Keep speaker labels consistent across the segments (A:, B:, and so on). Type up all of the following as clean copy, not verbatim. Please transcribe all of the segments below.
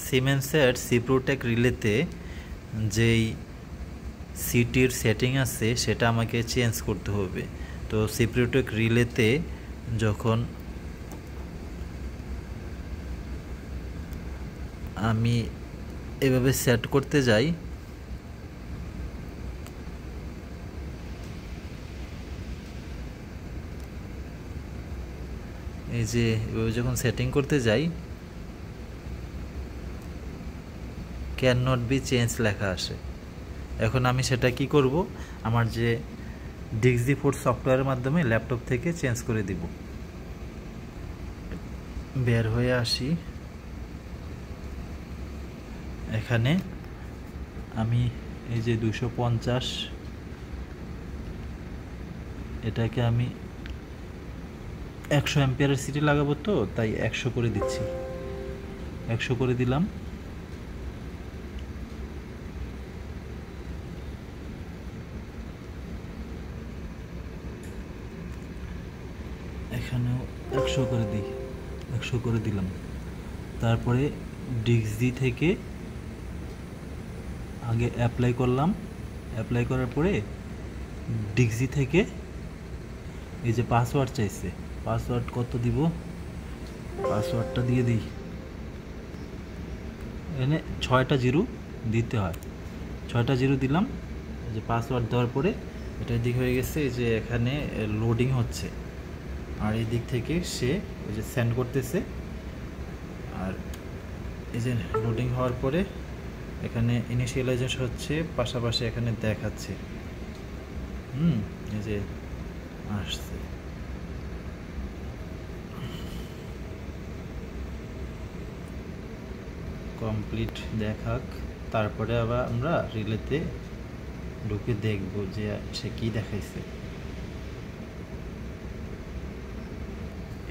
A: সিমেন্সের সিপ্রোটেক রিলেতে যেই সিটির সেটিং আছে সেটা আমাকে চেঞ্জ করতে হবে। তো সিপ্রোটেক রিলেতে যখন আমি এভাবে সেট করতে যাই, এই যে এভাবে যখন সেটিং করতে যাই ক্যান নট বি চেঞ্জ লেখা আসে। এখন আমি সেটা কি করব, আমার যে ডিক্সি4 সফটওয়্যারের মাধ্যমে ল্যাপটপ থেকে চেঞ্জ করে দিব। বের হয়ে আসি, এখানে আমি এই যে 250 এটাকে আমি 100 অ্যাম্পিয়ারের সিটি লাগাবো, তো তাই 100 করে দিচ্ছি। 100 করে দিলাম। এখানেও 100 করে দিই, 100 করে দিলাম। তারপরে ডিক্সি থেকে আগে অ্যাপ্লাই করলাম, অ্যাপ্লাই করার পরে ডিক্সি থেকে এই যে পাসওয়ার্ড চাইছে, পাসওয়ার্ড কত দিব, পাসওয়ার্ডটা দিয়ে দিই। এখানে 6টা জিরো দিতে হয়, 6টা জিরো দিলাম। এই যে পাসওয়ার্ড দেওয়ার পরে এটা দিক হয়ে গেছে, এই যে এখানে লোডিং হচ্ছে, আর এই দিক থেকে সে ওই যে সেন্ড করতেছে। আর এই যে লোডিং হওয়ার পরে এখানে ইনিশিয়ালাইজেশন হচ্ছে, পাশাপাশি এখানে দেখাচ্ছে এই যে আসছে। কমপ্লিট দেখাক, তারপরে আবার আমরা রিলেতে ঢুকে দেখব যে সে কি দেখাইছে।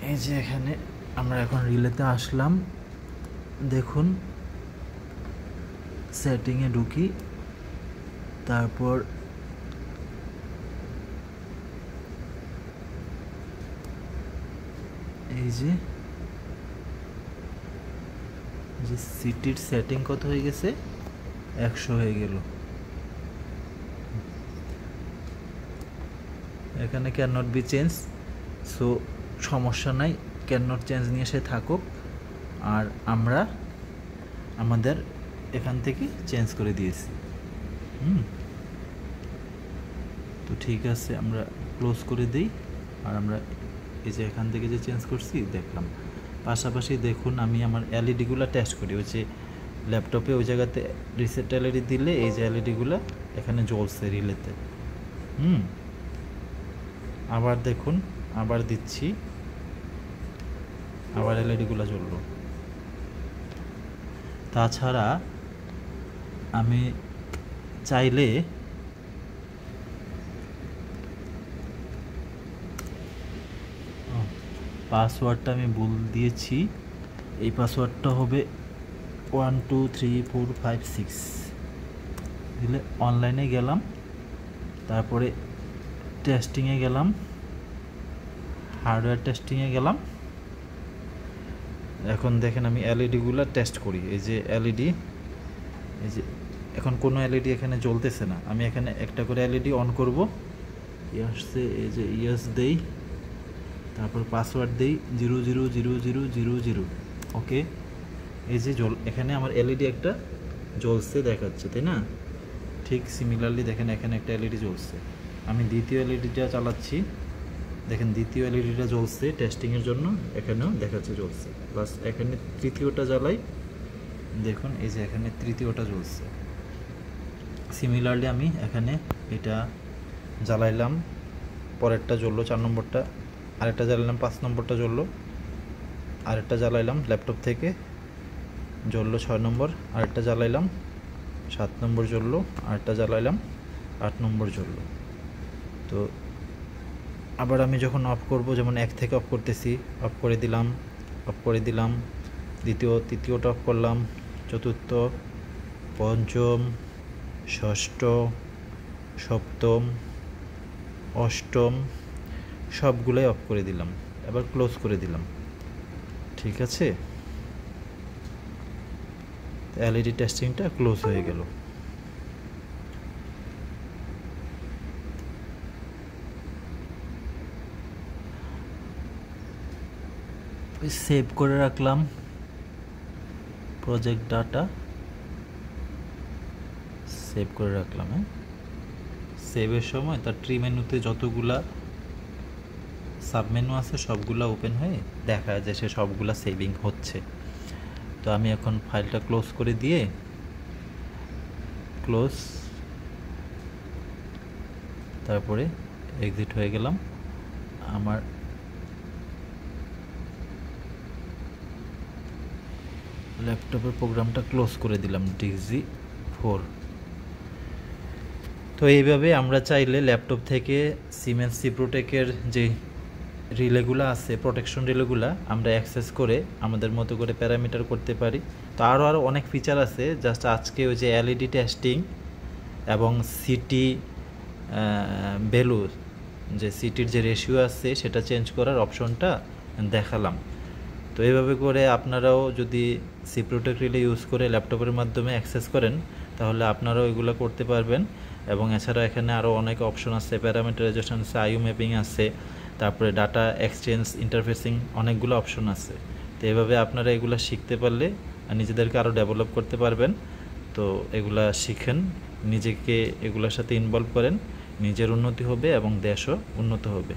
A: এই যে এখানে আমরা এখন রিলেতে আসলাম, দেখুন সেটিংয়ে ঢুকি, তারপর এই যে সিটির সেটিং কত হয়ে গেছে, 100 হয়ে গেল। এখানে can not be change, so সমস্যা নাই, ক্যান নট চেঞ্জ নিয়ে সে থাকুক, আর আমরা আমাদের এখান থেকে চেঞ্জ করে দিয়েছি। তো ঠিক আছে, আমরা ক্লোজ করে দিই। আর আমরা এই যে এখান থেকে যে চেঞ্জ করছি দেখলাম। পাশাপাশি দেখুন আমি আমার এলইডিগুলো টেস্ট করি, ওই যে ল্যাপটপে ওই জায়গাতে রিসেট এলইডি দিলে এই যে এলইডিগুলো এখানে জ্বলছে রিলেতে। আবার দেখুন, আবার দিচ্ছি, আবার এলইডিগুলো জ্বললো। তাছাড়া আমি চাইলে পাসওয়ার্ডটা আমি ভুল দিয়েছি, এই পাসওয়ার্ডটা হবে 123456 দিলে অনলাইনে গেলাম, তারপরে টেস্টিংয়ে গেলাম, হার্ডওয়্যার টেস্টিংয়ে গেলাম। এখন দেখেন আমি এলইডিগুলো টেস্ট করি, এই যে এলইডি, এই যে এখন কোনো এলইডি এখানে জ্বলতেছে না। আমি এখানে একটা করে এলইডি অন করব, আসছে এই যে ইয়েস দেই, তারপর পাসওয়ার্ড দেই 000000, ওকে। এই যে এখানে আমার এলইডি একটা জ্বলছে দেখাচ্ছে, তাই না? ঠিক সিমিলারলি দেখেন এখানে একটা এলইডি জ্বলছে। আমি দ্বিতীয় এলইডিটা চালাচ্ছি, দেখেন দ্বিতীয় এলইডিটা জ্বলছে টেস্টিংয়ের জন্য, এখানেও দেখাচ্ছে জ্বলছে। প্লাস এখানে তৃতীয়টা জ্বালাই, দেখুন এই যে এখানে তৃতীয়টা জ্বলছে। সিমিলারলি আমি এখানে এটা জ্বালাইলাম, পরেরটা জ্বললো 4 নম্বরটা, আরেকটা জ্বালাইলাম 5 নম্বরটা জ্বললো, আরেকটা জ্বালাইলাম ল্যাপটপ থেকে জ্বললো 6 নম্বর, আরেকটা জ্বালাইলাম 7 নম্বর জ্বললো, আরেকটা জ্বালাইলাম 8 নম্বর জ্বললো। তো আবার আমি যখন অফ করব, যেমন 1 থেকে অফ করতেছি, অফ করে দিলাম, তৃতীয়টা অফ করলাম, চতুর্থ, পঞ্চম, ষষ্ঠ, সপ্তম, অষ্টম সবগুলোই অফ করে দিলাম, এবার ক্লোজ করে দিলাম। ঠিক আছে। এলইডি টেস্টিংটা ক্লোজ হয়ে গেল। সেভ করে রাখলাম প্রজেক্ট ডাটা, সেভ করে রাখলাম। সেভের সময় তার ট্রি মেনুতে যতগুলা সাবমেনু আছে সবগুলা ওপেন হয়ে দেখা যায় সে সবগুলা সেভিং হচ্ছে। তো আমি এখন ফাইলটা ক্লোজ করে দিয়ে ক্লোজ, তারপরে এক্সিট হয়ে গেলাম। আমার ল্যাপটপের প্রোগ্রামটা ক্লোজ করে দিলাম DZ4। তো এইভাবে আমরা চাইলে ল্যাপটপ থেকে সিমেন্স সিপ্রোটেকের যে রিলেগুলো আছে, প্রোটেকশন রিলেগুলো আমরা অ্যাক্সেস করে আমাদের মতো করে প্যারামিটার করতে পারি। তো আরও অনেক ফিচার আছে, জাস্ট আজকে ওই যে এলইডি টেস্টিং এবং সিটি ভ্যালু, যে সিটির যে রেশিও আছে সেটা চেঞ্জ করার অপশনটা দেখালাম। তো এইভাবে করে আপনারাও যদি সিপ্রোটেক রিলে ইউজ করে ল্যাপটপের মাধ্যমে অ্যাক্সেস করেন তাহলে আপনারাও এগুলো করতে পারবেন। এবং এছাড়া এখানে আরও অনেক অপশন আছে, প্যারামিটারাইজেশন আছে, আইইউ ম্যাপিং আছে, তারপরে ডাটা এক্সচেঞ্জ ইন্টারফেসিং, অনেকগুলো অপশন আছে। তো এইভাবে আপনারা এগুলো শিখতে পারলে নিজেদেরকে আরও ডেভেলপ করতে পারবেন। তো এগুলা শিখেন, নিজেকে এগুলোর সাথে ইনভলভ করেন, নিজের উন্নতি হবে এবং দেশও উন্নত হবে।